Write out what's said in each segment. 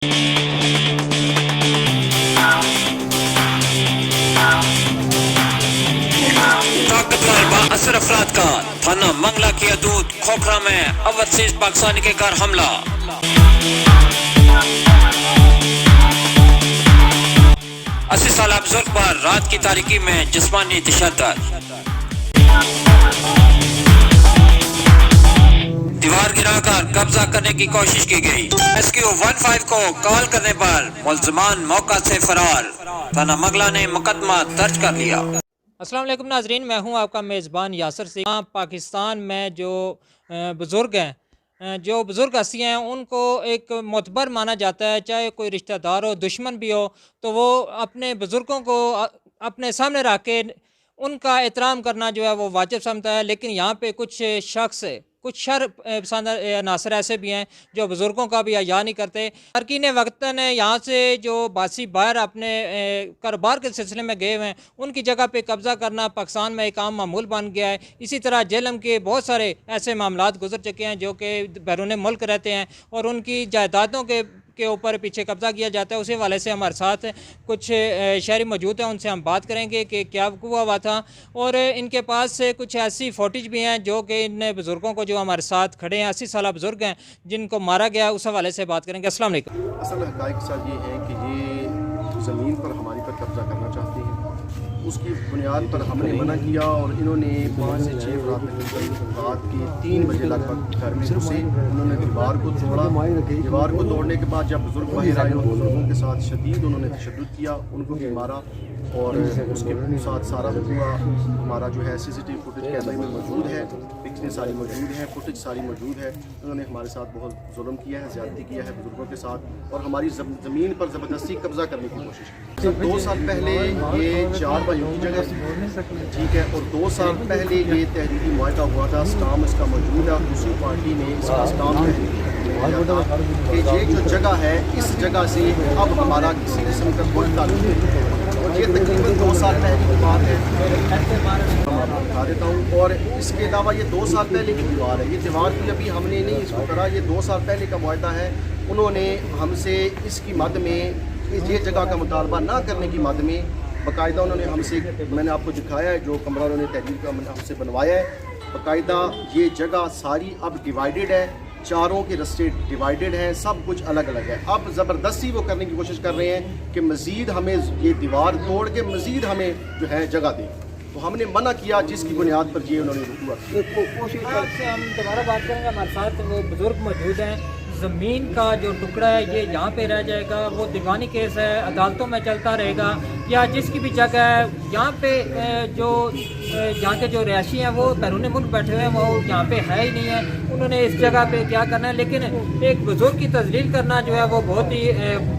طاقتور بااثر افراد کا تھانہ منگلہ کی حدود کھوکھرا میں اوورسیز پاکستانی کے گھر حملہ. 80 سالہ بزرگ پر رات کی تاریکی میں جسمانی تشدد. دیوار گرا کر قبضہ کرنے کی کوشش کی گئی. ریسکیو 15 کو کال کرنے پر ملزمان موقع سے فرار. تھانہ منگلہ نے مقدمہ درج کر لیا. السلام علیکم ناظرین، میں ہوں آپ کا میزبان یاسر سے. پاکستان میں جو بزرگ ہیں، جو بزرگ ہستیاں ہیں، ان کو ایک معتبر مانا جاتا ہے. چاہے کوئی رشتہ دار ہو، دشمن بھی ہو، تو وہ اپنے بزرگوں کو اپنے سامنے رکھ کے ان کا احترام کرنا جو ہے وہ واجب سمجھتا ہے. لیکن یہاں پہ کچھ شخص، کچھ شر پسند عناصر ایسے بھی ہیں جو بزرگوں کا بھی حیا نہیں کرتے. ترکین وقتاً یہاں سے جو باسی باہر اپنے کاروبار کے سلسلے میں گئے ہوئے ہیں، ان کی جگہ پہ قبضہ کرنا پاکستان میں ایک عام معمول بن گیا ہے. اسی طرح جہلم کے بہت سارے ایسے معاملات گزر چکے ہیں جو کہ بیرون ملک رہتے ہیں اور ان کی جائیدادوں کے اوپر پیچھے قبضہ کیا جاتا ہے. اسی حوالے سے ہمارے ساتھ کچھ شہری موجود ہیں، ان سے ہم بات کریں گے کہ کیا ہوا تھا، اور ان کے پاس سے کچھ ایسی فوٹیج بھی ہیں جو کہ ان بزرگوں کو جو ہمارے ساتھ کھڑے ہیں، 80 سالہ بزرگ ہیں جن کو مارا گیا، اس حوالے سے بات کریں گے. السلام علیکم. اصل حقائق ساتھ یہ ہے کہ یہ زمین پر ہماری پر قبضہ کرنا چاہتے ہیں. اس کی بنیاد پر ہم نے منع کیا اور انہوں نے 5 سے 6 رات کے 3 بجے لگ بھگ گھر میں گھسے. انہوں نے دیوار کو توڑا. دیوار کو توڑنے کے بعد جب بزرگ باہر آئے اور بزرگوں کے ساتھ شدید انہوں نے تشدد کیا، ان کو بھی مارا. اور اس کے ساتھ سارا ہوا ہمارا جو ہے CCTV فوٹیج کیمرے میں موجود ہے، پکچریں ساری موجود ہیں، فوٹیج ساری موجود ہے. انہوں نے ہمارے ساتھ بہت ظلم کیا ہے، زیادتی کیا ہے بزرگوں کے ساتھ، اور ہماری زمین پر زبردستی قبضہ کرنے کی کوشش کی. 2 سال پہلے یہ 4 بھائیوں کی جگہ ٹھیک ہے، اور 2 سال پہلے یہ تحریری معاہدہ ہوا تھا. اسٹام اس کا موجود ہے. دوسری پارٹی نے اس کا اسٹام دیا تھا کہ یہ جو جگہ ہے، اس جگہ سے اب ہمارا کسی قسم کا کوئی تعلق نہیں. اور یہ تقریباً 2 سال پہلے کی بات ہے، بتا دیتا ہوں. اور اس کے علاوہ یہ 2 سال پہلے کی دیوار ہے. یہ دیوار بھی ابھی ہم نے نہیں اس کو کرا، یہ 2 سال پہلے کا معاہدہ ہے. انہوں نے ہم سے اس کی مد میں یہ جگہ کا مطالبہ نہ کرنے کی مد میں باقاعدہ انہوں نے ہم سے، میں نے آپ کو دکھایا ہے جو کمرہ انہوں نے تحریر کا ہم سے بنوایا ہے، باقاعدہ یہ جگہ ساری اب ڈیوائیڈڈ ہے. چاروں کے رستے ڈیوائیڈڈ ہیں، سب کچھ الگ الگ ہے. اب زبردستی وہ کرنے کی کوشش کر رہے ہیں کہ مزید ہمیں یہ دیوار توڑ کے مزید ہمیں جو ہے جگہ دیں. تو ہم نے منع کیا، جس کی بنیاد پر یہ انہوں نے رکوا کیا. ہم دوبارہ بات کریں گے. ہمارے ساتھ وہ بزرگ موجود ہیں. زمین کا جو ٹکڑا ہے یہ یہاں پہ رہ جائے گا، وہ دیوانی کیس ہے، عدالتوں میں چلتا رہے گا، یا جس کی بھی جگہ ہے یہاں پہ جو یہاں کے جو رہائشی ہیں وہ بیرون ملک بیٹھے ہوئے ہیں، وہ یہاں پہ ہے ہی نہیں ہے. انہوں نے اس جگہ پہ کیا کرنا ہے، لیکن ایک بزرگ کی تذلیل کرنا جو ہے وہ بہت ہی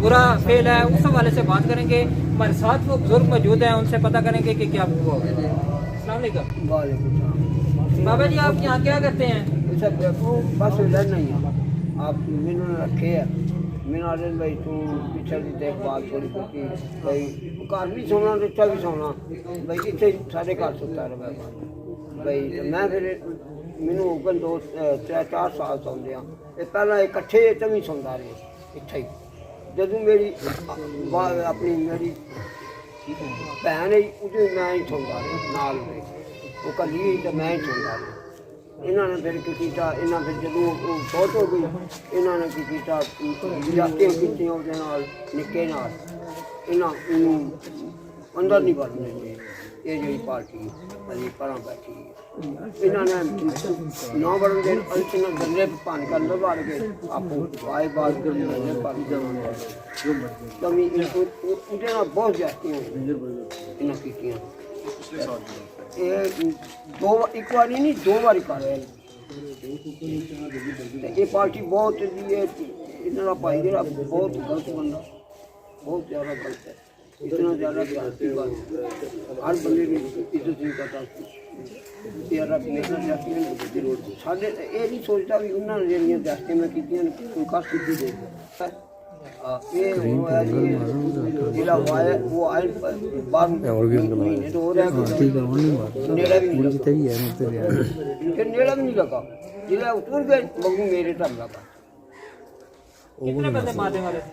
برا فعل ہے. اس حوالے سے بات کریں گے. ہمارے ساتھ وہ بزرگ موجود ہیں، ان سے پتہ کریں گے کہ کیا ہوا. السلام علیکم. بابا جی، آپ یہاں کیا کرتے ہیں؟ بس ادھر نہیں ہے، آپ میں نے رکھے ہے. میں نے بھائی تو پیچھے کی دیکھ بھال تھوڑی کی بھائی گھر بھی سونا رچا بھی سونا بھائی اتنے سارے گھر ستا رہا بھائی. میں پھر مینو اوپن 2-4 سال سوندے ہاں. یہ پہلے اکٹھے بھی سوندا رہے اتنے ہی. جدوں میری اپنی میری بہن ہے اسے میں ہی سوندا رہا نال، وہ کلی تو میں ہی سوندا رہا. انہوں نے پھر کیتا، انہوں نے جدوں فوت ہو گئی انہوں نے کیتا جاتیں کی نکے نال انہوں اندر نہیں بڑھنے دے. یہ جی پارٹی ابھی پڑھا بیٹھی انہوں نے 9 بڑھن دے گلے پان کر اندر بڑھ گئے. آپ آئے بات کمی بہت جاتی ہیں انہوں کی. ایک بار نہیں 2 بار کر رہے. یہ پارٹی بہت انہوں کا بھائی جا بہت غلط بندہ، بہت زیادہ غلط ہے. اتنا زیادہ ہر بندے کی عزت نہیں کرتا. سارے یہ نہیں سوچتا بھی انہوں نے جہاں دستے میں کی کوئی کس کی دے. وہ آئے 12 مہینے تو ہو رہا نیڑا بھی نہیں لگا. جب اتر گئے بگو میرے ٹائم لگا. کتنے بندے مارنے والے تھے؟